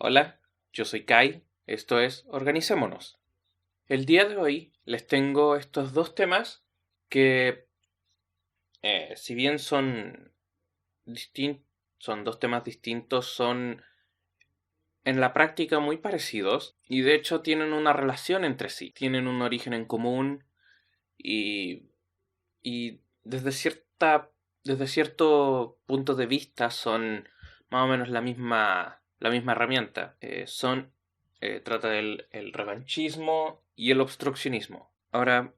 Hola, yo soy Kai, esto es Organicémonos. El día de hoy les tengo estos dos temas que, si bien son dos temas distintos, son en la práctica muy parecidos y de hecho tienen una relación entre sí, tienen un origen en común y, y desde cierto punto de vista son más o menos la misma herramienta. Trata del el revanchismo y el obstruccionismo. Ahora,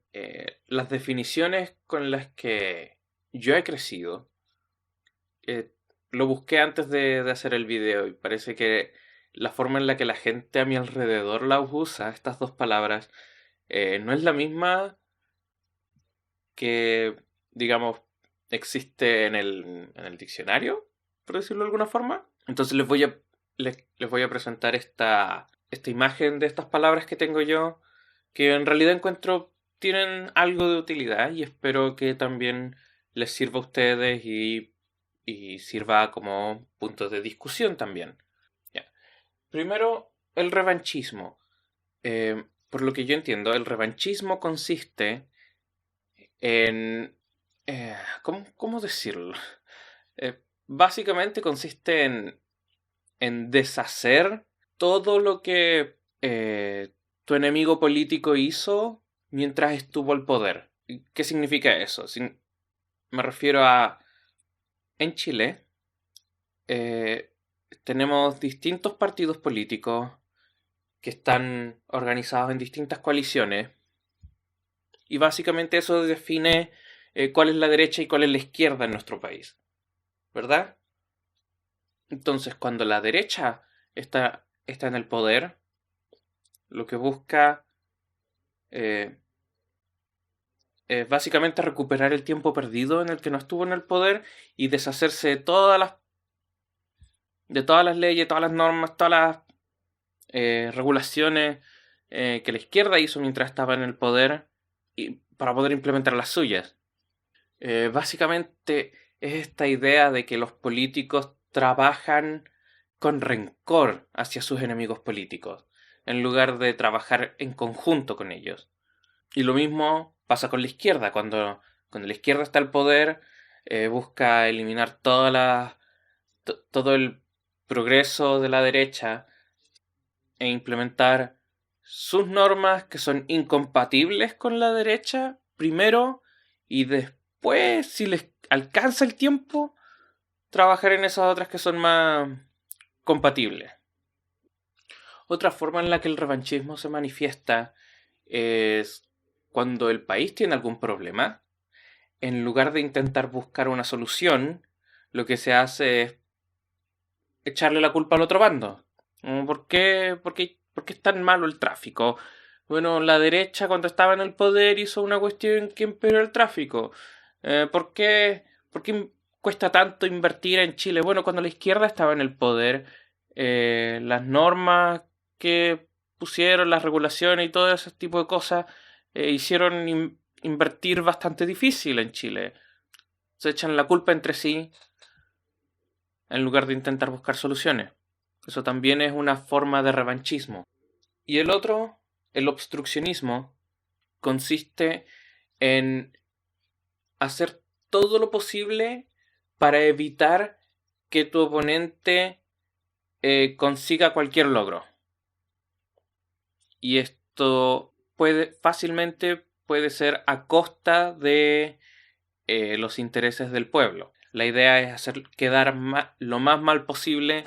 las definiciones con las que yo he crecido, eh, lo busqué antes de hacer el video y parece que la forma en la que la gente a mi alrededor las usa, estas dos palabras, no es la misma que, digamos, existe en el diccionario, por decirlo de alguna forma. Entonces les voy a presentar esta imagen de estas palabras que tengo yo, que en realidad encuentro tienen algo de utilidad y espero que también les sirva a ustedes y sirva como punto de discusión también. Ya. Primero, el revanchismo. Por lo que yo entiendo, el revanchismo consiste en... ¿cómo decirlo? Básicamente consiste en deshacer todo lo que tu enemigo político hizo mientras estuvo al poder. ¿Qué significa eso? Me refiero a... En Chile eh, tenemos distintos partidos políticos que están organizados en distintas coaliciones y básicamente eso define cuál es la derecha y cuál es la izquierda en nuestro país, ¿verdad? Entonces, cuando la derecha está en el poder, lo que busca eh, es básicamente recuperar el tiempo perdido en el que no estuvo en el poder y deshacerse de todas las leyes, todas las normas, todas las regulaciones que la izquierda hizo mientras estaba en el poder y para poder implementar las suyas. Básicamente es esta idea de que los políticos trabajan con rencor hacia sus enemigos políticos, en lugar de trabajar en conjunto con ellos. Y lo mismo pasa con la izquierda, cuando la izquierda está al poder, busca eliminar todo el progreso de la derecha e implementar sus normas que son incompatibles con la derecha primero y después, si les alcanza el tiempo, trabajar en esas otras que son más compatibles. Otra forma en la que el revanchismo se manifiesta es cuando el país tiene algún problema. En lugar de intentar buscar una solución, lo que se hace es echarle la culpa al otro bando. ¿Por qué es tan malo el tráfico? Bueno, la derecha cuando estaba en el poder hizo una cuestión que empeoró el tráfico. ¿Por qué cuesta tanto invertir en Chile? Bueno, cuando la izquierda estaba en el poder, las normas que pusieron, las regulaciones y todo ese tipo de cosas, hicieron invertir bastante difícil en Chile. Se echan la culpa entre sí en lugar de intentar buscar soluciones. Eso también es una forma de revanchismo. Y el otro, el obstruccionismo, consiste en hacer todo lo posible para evitar que tu oponente consiga cualquier logro. Y esto fácilmente puede ser a costa de los intereses del pueblo. La idea es hacer quedar lo más mal posible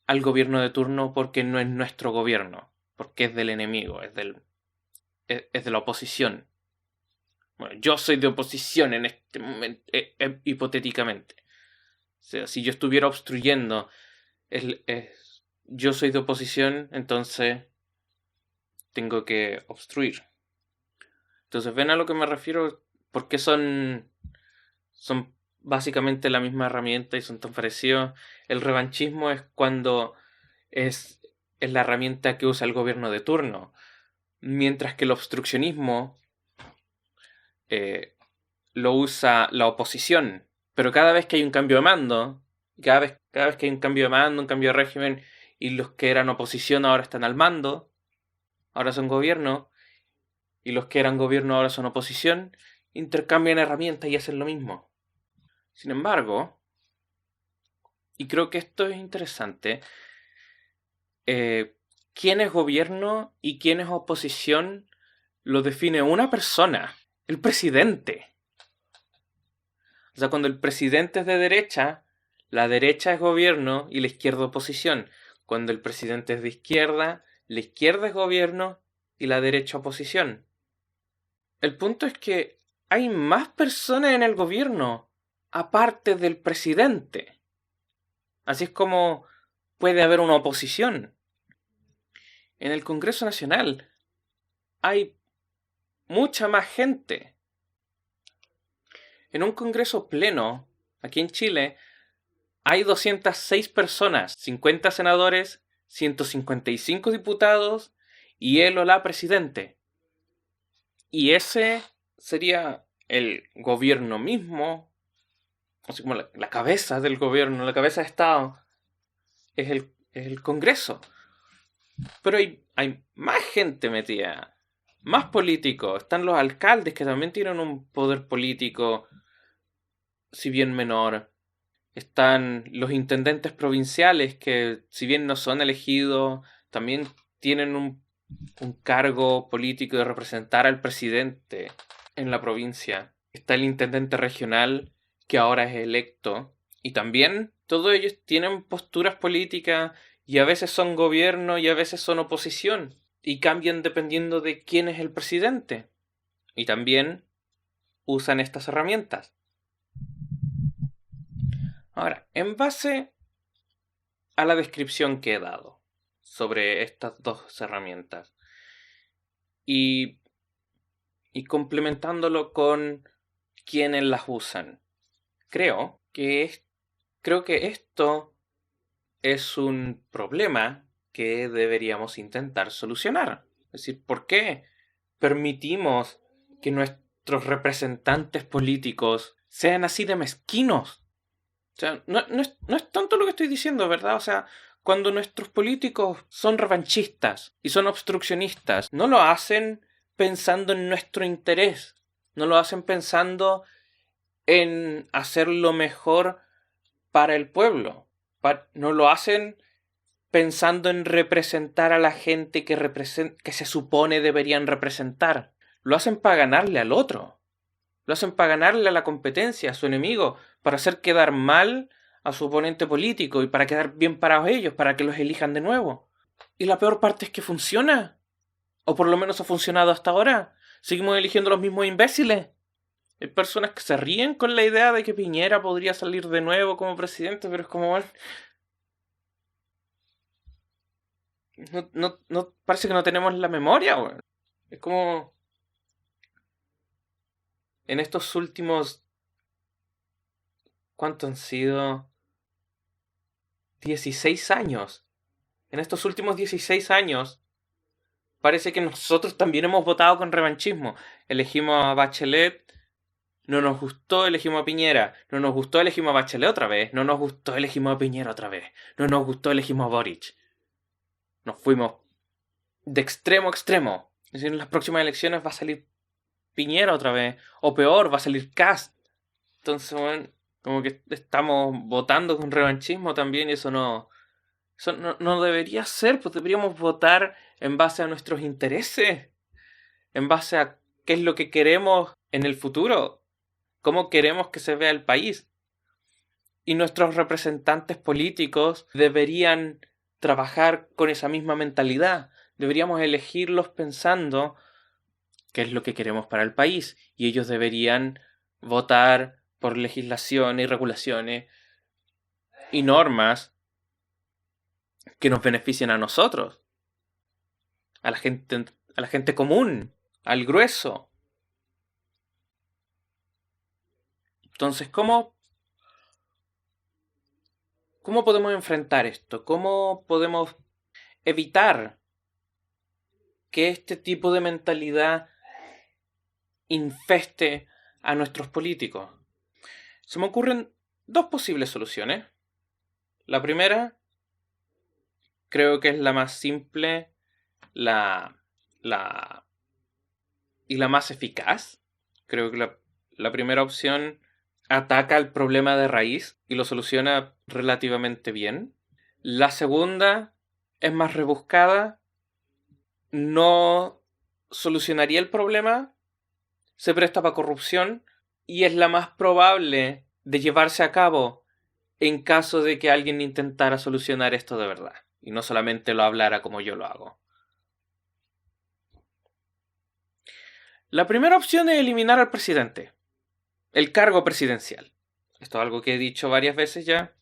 al gobierno de turno porque no es nuestro gobierno, porque es del enemigo, es de la oposición. Bueno, yo soy de oposición en este momento, hipotéticamente. O sea, si yo estuviera obstruyendo, yo soy de oposición, entonces tengo que obstruir. Entonces, ¿ven a lo que me refiero? Porque son básicamente la misma herramienta y son tan parecidos. El revanchismo es cuando es la herramienta que usa el gobierno de turno, mientras que el obstruccionismo lo usa la oposición. Pero cada vez que hay un cambio de mando, cada vez que hay un cambio de mando, un cambio de régimen, y los que eran oposición ahora están al mando, ahora son gobierno, y los que eran gobierno ahora son oposición, intercambian herramientas y hacen lo mismo. Sin embargo, y creo que esto es interesante, quién es gobierno y quién es oposición lo define una persona, el presidente. O sea, cuando el presidente es de derecha, la derecha es gobierno y la izquierda oposición. Cuando el presidente es de izquierda, la izquierda es gobierno y la derecha oposición. El punto es que hay más personas en el gobierno, aparte del presidente. Así es como puede haber una oposición. En el Congreso Nacional hay mucha más gente. En un Congreso pleno, aquí en Chile, hay 206 personas, 50 senadores, 155 diputados y él o la presidente. Y ese sería el gobierno mismo, así como la cabeza del gobierno, la cabeza de Estado, es el Congreso. Pero hay más gente metida, más políticos. Están los alcaldes que también tienen un poder político, si bien menor. Están los intendentes provinciales que, si bien no son elegidos, también tienen un cargo político de representar al presidente en la provincia. Está el intendente regional que ahora es electo. Y también todos ellos tienen posturas políticas y a veces son gobierno y a veces son oposición. Y cambian dependiendo de quién es el presidente. Y también usan estas herramientas. Ahora, en base a la descripción que he dado sobre estas dos herramientas y complementándolo con quienes las usan, creo que esto es un problema que deberíamos intentar solucionar. Es decir, ¿por qué permitimos que nuestros representantes políticos sean así de mezquinos? O sea, no es tonto lo que estoy diciendo, ¿verdad? O sea, cuando nuestros políticos son revanchistas y son obstruccionistas, no lo hacen pensando en nuestro interés, no lo hacen pensando en hacer lo mejor para el pueblo, no lo hacen pensando en representar a la gente que se supone deberían representar, lo hacen para ganarle al otro. Lo hacen para ganarle a la competencia, a su enemigo, para hacer quedar mal a su oponente político y para quedar bien parados ellos, para que los elijan de nuevo. Y la peor parte es que funciona. O por lo menos ha funcionado hasta ahora. Seguimos eligiendo los mismos imbéciles. Hay personas que se ríen con la idea de que Piñera podría salir de nuevo como presidente, pero es como, bueno, no parece que no tenemos la memoria, bueno. Es como en estos últimos, ¿cuánto han sido? 16 años. En estos últimos 16 años, parece que nosotros también hemos votado con revanchismo. Elegimos a Bachelet, no nos gustó, elegimos a Piñera. No nos gustó, elegimos a Bachelet otra vez. No nos gustó, elegimos a Piñera otra vez. No nos gustó, elegimos a Boric. Nos fuimos de extremo a extremo. Es decir, en las próximas elecciones va a salir Piñera otra vez. O peor, va a salir Kast. Entonces, bueno, como que estamos votando con revanchismo también y eso no debería ser, pues deberíamos votar en base a nuestros intereses, en base a qué es lo que queremos en el futuro, cómo queremos que se vea el país. Y nuestros representantes políticos deberían trabajar con esa misma mentalidad. Deberíamos elegirlos pensando qué es lo que queremos para el país. Y ellos deberían votar por legislaciones y regulaciones y normas que nos beneficien a nosotros, a la gente común, al grueso. Entonces, ¿cómo podemos enfrentar esto? ¿Cómo podemos evitar que este tipo de mentalidad infeste a nuestros políticos? Se me ocurren dos posibles soluciones. La primera, creo que es la más simple y la más eficaz. Creo que la primera opción ataca el problema de raíz y lo soluciona relativamente bien. La segunda es más rebuscada, no solucionaría el problema, se presta para corrupción y es la más probable de llevarse a cabo en caso de que alguien intentara solucionar esto de verdad y no solamente lo hablara como yo lo hago. La primera opción es eliminar al presidente, el cargo presidencial. Esto es algo que he dicho varias veces ya.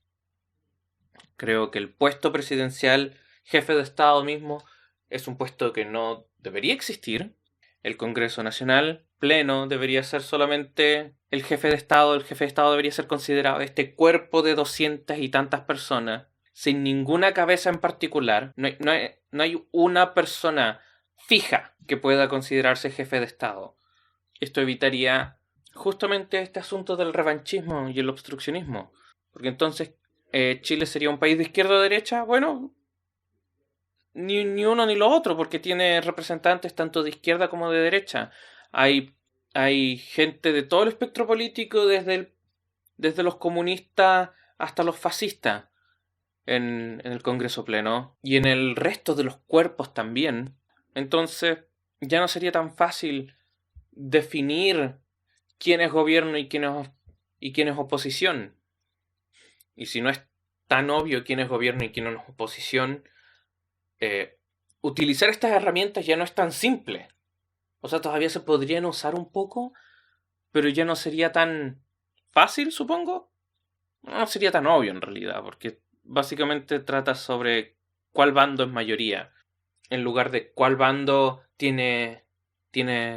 Creo que el puesto presidencial, jefe de Estado mismo, es un puesto que no debería existir. El Congreso Nacional Pleno debería ser solamente el jefe de Estado. El jefe de Estado debería ser considerado este cuerpo de 200 y tantas personas, sin ninguna cabeza en particular. No hay una persona fija que pueda considerarse jefe de Estado. Esto evitaría justamente este asunto del revanchismo y el obstruccionismo. Porque entonces Chile sería un país de izquierda o derecha. Bueno, ni uno ni lo otro, porque tiene representantes tanto de izquierda como de derecha. Hay gente de todo el espectro político, desde los comunistas hasta los fascistas en el Congreso Pleno y en el resto de los cuerpos también. Entonces ya no sería tan fácil definir quién es gobierno y quién es oposición. Y si no es tan obvio quién es gobierno y quién es oposición, utilizar estas herramientas ya no es tan simple. O sea, todavía se podrían usar un poco, pero ya no sería tan fácil, supongo. No sería tan obvio en realidad, porque básicamente trata sobre cuál bando es mayoría, en lugar de cuál bando tiene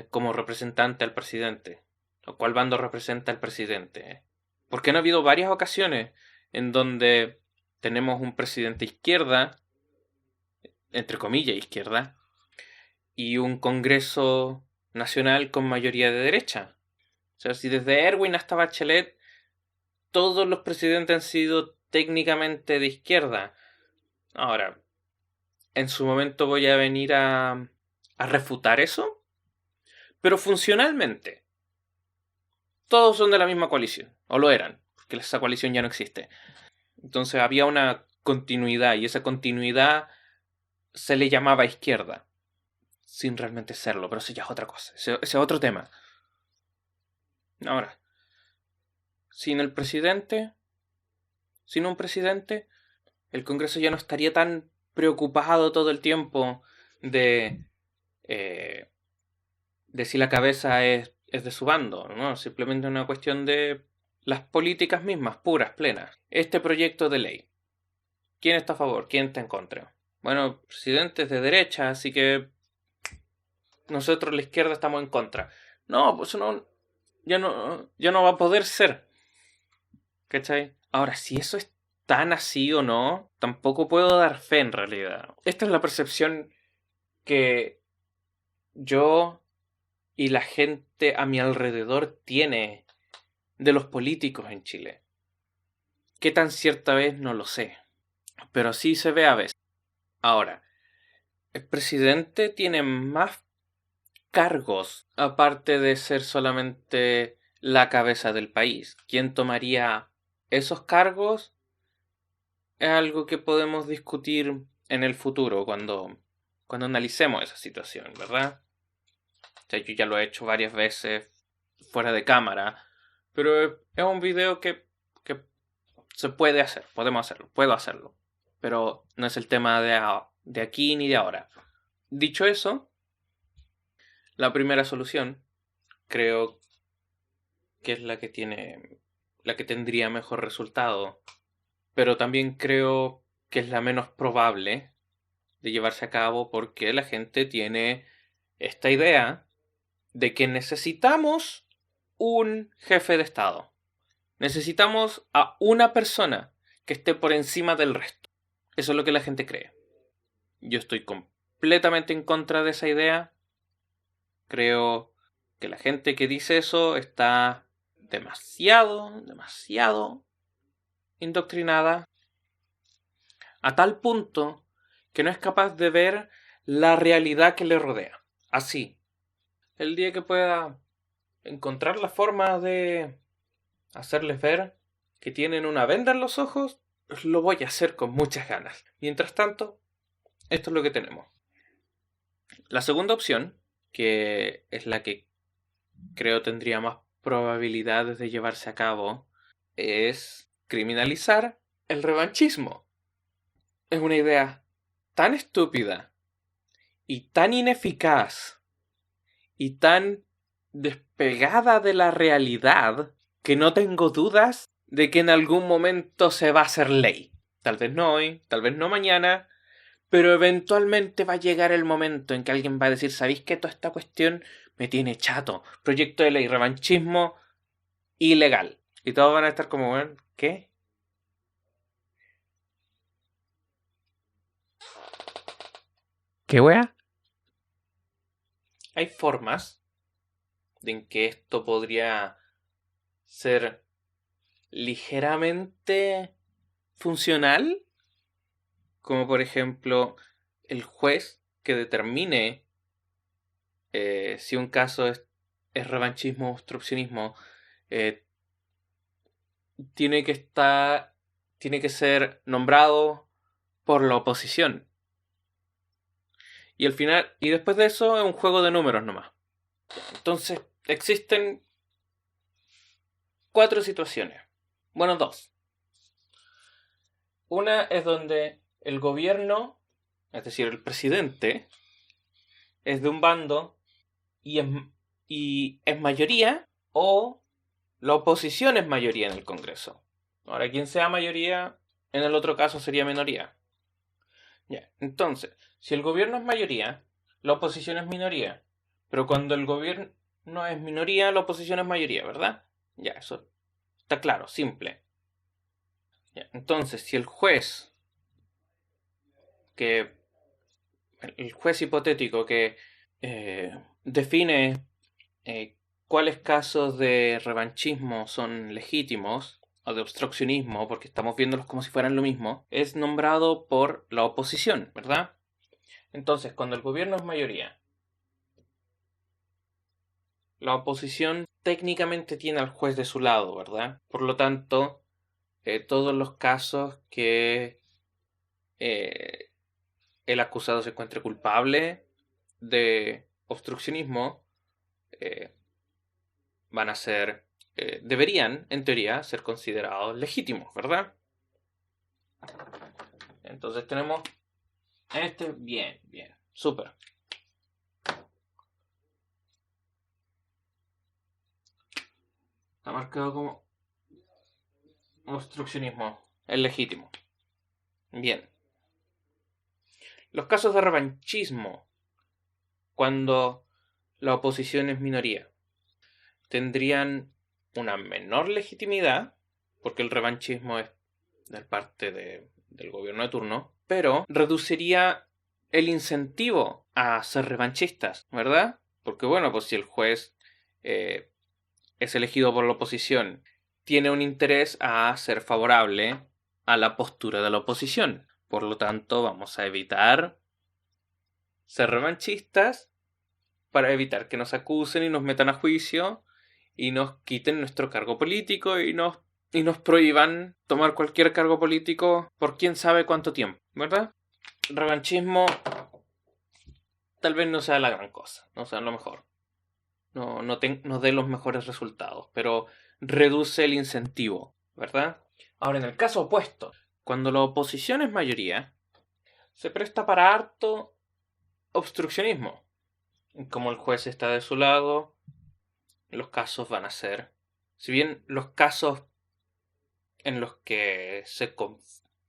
como representante al presidente, o cuál bando representa al presidente. Porque han habido varias ocasiones en donde tenemos un presidente izquierda, entre comillas izquierda, y un Congreso Nacional con mayoría de derecha. O sea, si desde Erwin hasta Bachelet todos los presidentes han sido técnicamente de izquierda. Ahora, en su momento voy a venir a refutar eso, pero funcionalmente todos son de la misma coalición, o lo eran, porque esa coalición ya no existe. Entonces había una continuidad y esa continuidad se le llamaba izquierda, sin realmente serlo, pero eso ya es otra cosa, ese es otro tema. Ahora, sin un presidente, el Congreso ya no estaría tan preocupado todo el tiempo de si la cabeza es de su bando, ¿no? Simplemente una cuestión de las políticas mismas, puras, plenas. Este proyecto de ley, ¿quién está a favor? ¿Quién está en contra? Bueno, presidentes de derecha, así que nosotros la izquierda estamos en contra. No, pues ya no va a poder ser. ¿Cachai? Ahora, si eso es tan así o no, tampoco puedo dar fe en realidad. Esta es la percepción que yo y la gente a mi alrededor tiene de los políticos en Chile. ¿Qué tan cierta es? No lo sé. Pero sí se ve a veces. Ahora, el presidente tiene más cargos aparte de ser solamente la cabeza del país. ¿Quién tomaría esos cargos? Es algo que podemos discutir en el futuro cuando analicemos esa situación, ¿verdad? O sea, yo ya lo he hecho varias veces fuera de cámara, pero es un video que se puede hacer, podemos hacerlo, puedo hacerlo, pero no es el tema de aquí ni de ahora. Dicho eso, la primera solución creo que es la que tendría mejor resultado, pero también creo que es la menos probable de llevarse a cabo porque la gente tiene esta idea de que necesitamos un jefe de Estado. Necesitamos a una persona que esté por encima del resto. Eso es lo que la gente cree. Yo estoy completamente en contra de esa idea. Creo que la gente que dice eso está demasiado indoctrinada, a tal punto que no es capaz de ver la realidad que le rodea. Así, el día que pueda encontrar la forma de hacerles ver que tienen una venda en los ojos, lo voy a hacer con muchas ganas. Mientras tanto, esto es lo que tenemos. La segunda opción, que es la que creo tendría más probabilidades de llevarse a cabo, es criminalizar el revanchismo. Es una idea tan estúpida y tan ineficaz y tan despegada de la realidad que no tengo dudas de que en algún momento se va a hacer ley. Tal vez no hoy, tal vez no mañana, pero eventualmente va a llegar el momento en que alguien va a decir, ¿sabéis que toda esta cuestión me tiene chato? Proyecto de ley, revanchismo ilegal. Y todos van a estar como, bueno, ¿qué? ¿Qué wea? Hay formas de en que esto podría ser ligeramente funcional, como por ejemplo el juez que determine si un caso es revanchismo o obstruccionismo, eh, tiene que ser nombrado por la oposición. Y al final, y después de eso es un juego de números nomás. Entonces, existen 4 situaciones. Bueno, 2. Una es donde el gobierno, es decir, el presidente, es de un bando y es mayoría, o la oposición es mayoría en el Congreso. Ahora, quien sea mayoría, en el otro caso sería minoría. Ya, entonces, si el gobierno es mayoría, la oposición es minoría. Pero cuando el gobierno es minoría, la oposición es mayoría, ¿verdad? Ya, eso está claro, simple. Ya, entonces, si el juez hipotético que define cuáles casos de revanchismo son legítimos o de obstruccionismo, porque estamos viéndolos como si fueran lo mismo, es nombrado por la oposición, ¿verdad? Entonces, cuando el gobierno es mayoría, la oposición técnicamente tiene al juez de su lado, ¿verdad? Por lo tanto, todos los casos que el acusado se encuentre culpable de obstruccionismo van a ser, deberían, en teoría, ser considerados legítimos, ¿verdad? Entonces tenemos bien, súper. Está marcado como obstruccionismo, es legítimo. Bien. Los casos de revanchismo, cuando la oposición es minoría, tendrían una menor legitimidad, porque el revanchismo es de parte del gobierno de turno, pero reduciría el incentivo a ser revanchistas, ¿verdad? Porque bueno, pues si el juez es elegido por la oposición, tiene un interés a ser favorable a la postura de la oposición. Por lo tanto, vamos a evitar ser revanchistas para evitar que nos acusen y nos metan a juicio y nos quiten nuestro cargo político y nos prohíban tomar cualquier cargo político por quién sabe cuánto tiempo, ¿verdad? Revanchismo tal vez no sea la gran cosa, no sea lo mejor. No dé los mejores resultados, pero reduce el incentivo, ¿verdad? Ahora, en el caso opuesto, cuando la oposición es mayoría, se presta para harto obstruccionismo. Como el juez está de su lado, los casos van a ser, si bien los casos en los que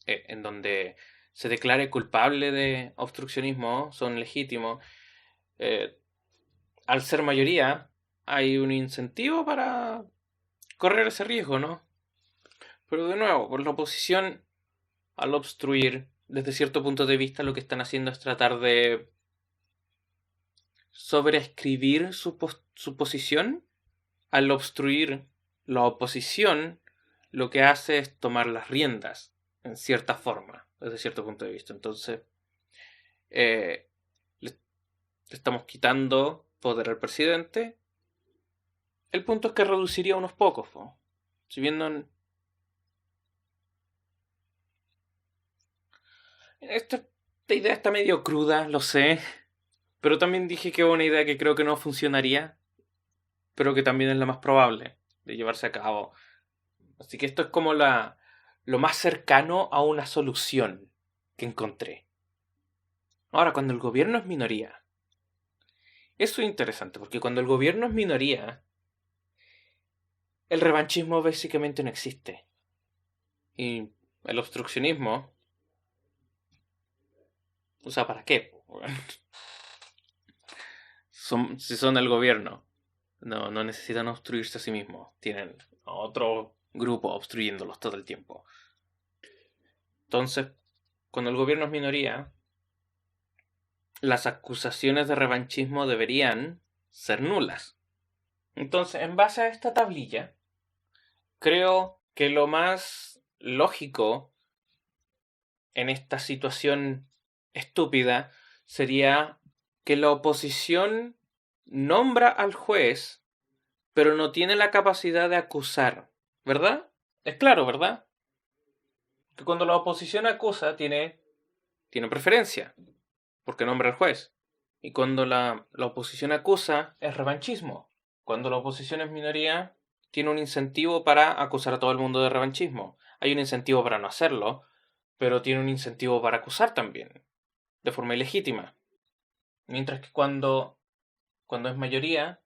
en donde se declare culpable de obstruccionismo son legítimos, al ser mayoría hay un incentivo para correr ese riesgo, ¿no? Pero de nuevo, por la oposición, al obstruir, desde cierto punto de vista, lo que están haciendo es tratar de sobreescribir su posición. Al obstruir la oposición, lo que hace es tomar las riendas, en cierta forma, desde cierto punto de vista. Entonces, le estamos quitando poder al presidente. El punto es que reduciría unos pocos, po. Si bien no... Esta idea está medio cruda, lo sé. Pero también dije que es una idea que creo que no funcionaría. Pero que también es la más probable de llevarse a cabo. Así que esto es como lo más cercano a una solución que encontré. Ahora, cuando el gobierno es minoría. Eso es interesante, porque cuando el gobierno es minoría, el revanchismo básicamente no existe. Y el obstruccionismo... O sea, ¿para qué? Si son el gobierno, no necesitan obstruirse a sí mismos. Tienen otro grupo obstruyéndolos todo el tiempo. Entonces, cuando el gobierno es minoría, las acusaciones de revanchismo deberían ser nulas. Entonces, en base a esta tablilla, creo que lo más lógico en esta situación estúpida sería que la oposición nombra al juez, pero no tiene la capacidad de acusar, ¿verdad? Es claro, ¿verdad? Que cuando la oposición acusa tiene preferencia, porque nombra al juez. Y cuando la oposición acusa es revanchismo. Cuando la oposición es minoría, tiene un incentivo para acusar a todo el mundo de revanchismo. Hay un incentivo para no hacerlo, pero tiene un incentivo para acusar también, de forma ilegítima. Mientras que cuando es mayoría,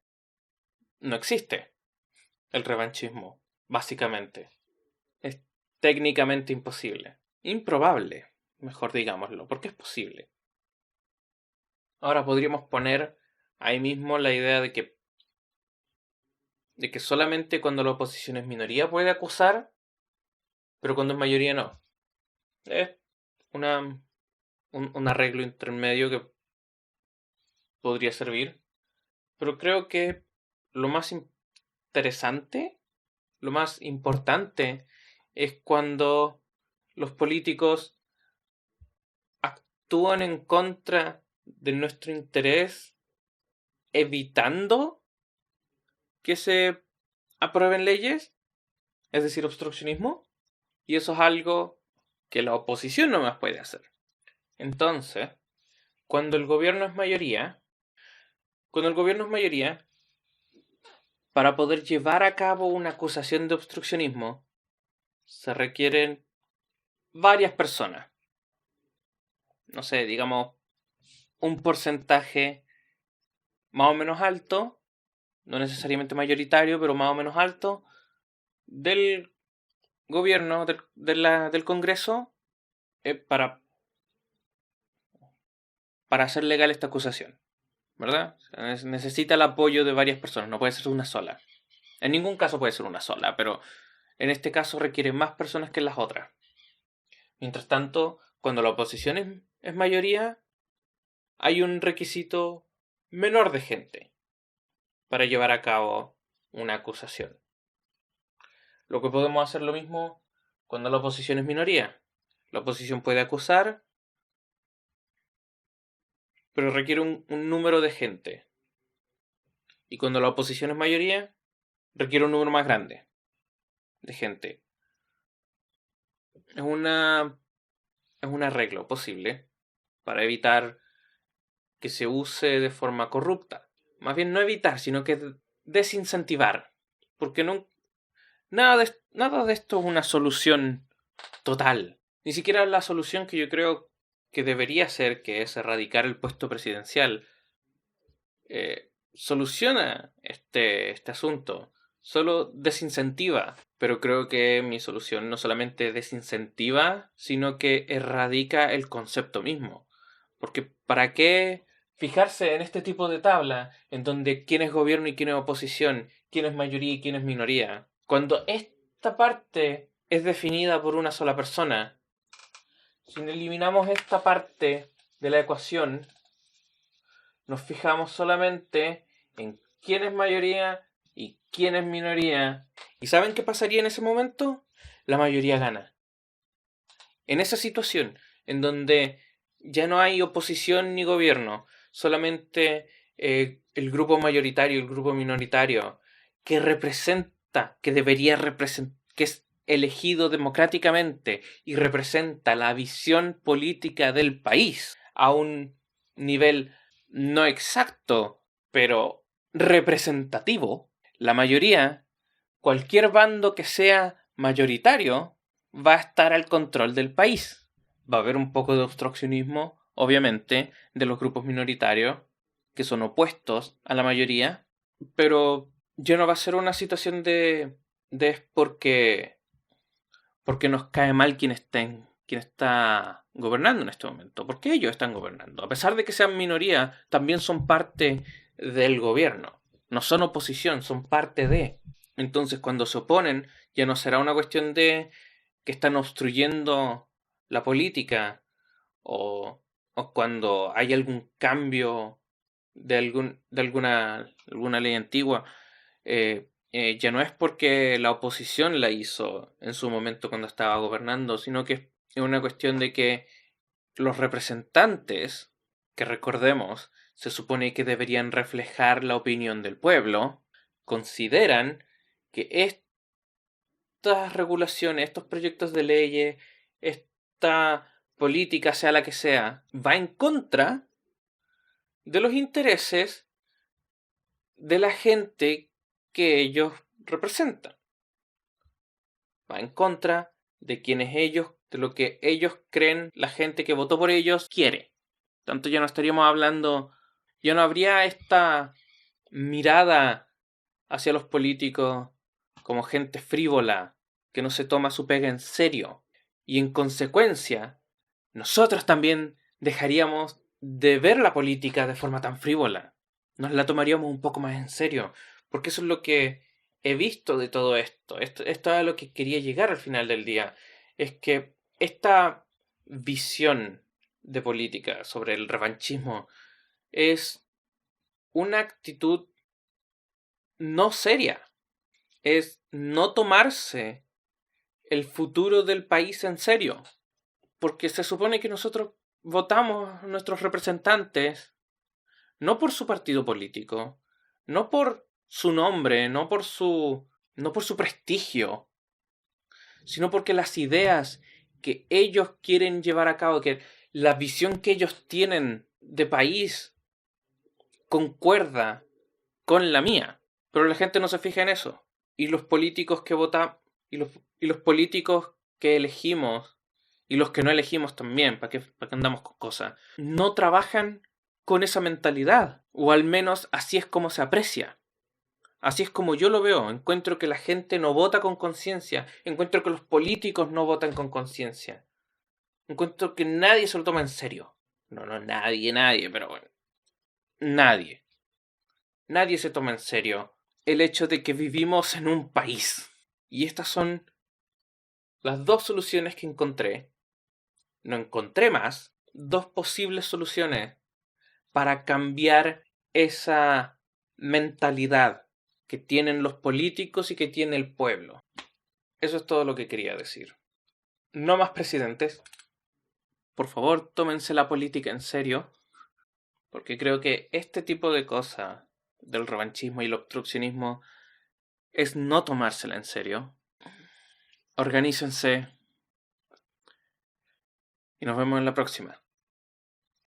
no existe el revanchismo, básicamente. Es técnicamente imposible. Improbable, mejor digámoslo, porque es posible. Ahora podríamos poner ahí mismo la idea de que solamente cuando la oposición es minoría puede acusar, pero cuando es mayoría no. Es un arreglo intermedio que podría servir, pero creo que lo más interesante, lo más importante, es cuando los políticos actúan en contra de nuestro interés, evitando que se aprueben leyes, es decir, obstruccionismo, y eso es algo que la oposición no más puede hacer. Entonces, cuando el gobierno es mayoría, para poder llevar a cabo una acusación de obstruccionismo, se requieren varias personas. No sé, digamos, un porcentaje más o menos alto, no necesariamente mayoritario, pero más o menos alto, del gobierno, del Congreso, para hacer legal esta acusación, ¿verdad? O sea, necesita el apoyo de varias personas, no puede ser una sola. En ningún caso puede ser una sola, pero en este caso requiere más personas que las otras. Mientras tanto, cuando la oposición es mayoría, hay un requisito menor de gente para llevar a cabo una acusación. Lo que podemos hacer lo mismo cuando la oposición es minoría. La oposición puede acusar, pero requiere un número de gente. Y cuando la oposición es mayoría, requiere un número más grande de gente. Es un arreglo posible para evitar que se use de forma corrupta. Más bien no evitar, sino que desincentivar. Porque nada de esto es una solución total. Ni siquiera la solución que yo creo que debería ser, que es erradicar el puesto presidencial, soluciona este asunto. Solo desincentiva. Pero creo que mi solución no solamente desincentiva, sino que erradica el concepto mismo. Porque ¿para qué fijarse en este tipo de tabla en donde quién es gobierno y quién es oposición, quién es mayoría y quién es minoría? Cuando esta parte es definida por una sola persona. Si eliminamos esta parte de la ecuación, nos fijamos solamente en quién es mayoría y quién es minoría. ¿Y saben qué pasaría en ese momento? La mayoría gana. En esa situación, en donde ya no hay oposición ni gobierno, solamente el grupo mayoritario, el grupo minoritario, que representa, que debería representar, que es elegido democráticamente y representa la visión política del país a un nivel no exacto, pero representativo. La mayoría, cualquier bando que sea mayoritario, va a estar al control del país. Va a haber un poco de obstruccionismo, obviamente, de los grupos minoritarios que son opuestos a la mayoría, pero ya no va a ser una situación de porque nos cae mal quien está gobernando en este momento, porque ellos están gobernando. A pesar de que sean minoría, también son parte del gobierno. No son oposición, son parte de. Entonces, cuando se oponen, ya no será una cuestión de que están obstruyendo la política o cuando hay algún cambio de alguna ley antigua, ya no es porque la oposición la hizo en su momento cuando estaba gobernando, sino que es una cuestión de que los representantes, que recordemos, se supone que deberían reflejar la opinión del pueblo, consideran que estas regulaciones, estos proyectos de leyes, esta política, sea la que sea, va en contra de los intereses de la gente que ellos representan. Va en contra de quienes ellos, de lo que ellos creen la gente que votó por ellos quiere. Tanto ya no estaríamos hablando, ya no habría esta mirada hacia los políticos como gente frívola, que no se toma su pega en serio. Y en consecuencia, nosotros también dejaríamos de ver la política de forma tan frívola. Nos la tomaríamos un poco más en serio, porque eso es lo que he visto de todo esto. Esto es a lo que quería llegar al final del día. Es que esta visión de política sobre el revanchismo es una actitud no seria. Es no tomarse el futuro del país en serio. Porque se supone que nosotros votamos a nuestros representantes no por su partido político, no por su nombre, no por su prestigio, sino porque las ideas que ellos quieren llevar a cabo, que la visión que ellos tienen de país concuerda con la mía. Pero la gente no se fija en eso. Y los políticos que votan y los políticos que elegimos y los que no elegimos también, para qué andamos con cosas? No trabajan con esa mentalidad, o al menos así es como se aprecia. Así es como yo lo veo. Encuentro que la gente no vota con conciencia. Encuentro que los políticos no votan con conciencia. Encuentro que nadie se lo toma en serio. No, nadie, pero bueno. Nadie. Nadie se toma en serio el hecho de que vivimos en un país. Y estas son las dos soluciones que encontré. No encontré más. Dos posibles soluciones para cambiar esa mentalidad que tienen los políticos y que tiene el pueblo. Eso es todo lo que quería decir. No más presidentes. Por favor, tómense la política en serio, porque creo que este tipo de cosas del revanchismo y el obstruccionismo es no tomársela en serio. Organícense y nos vemos en la próxima.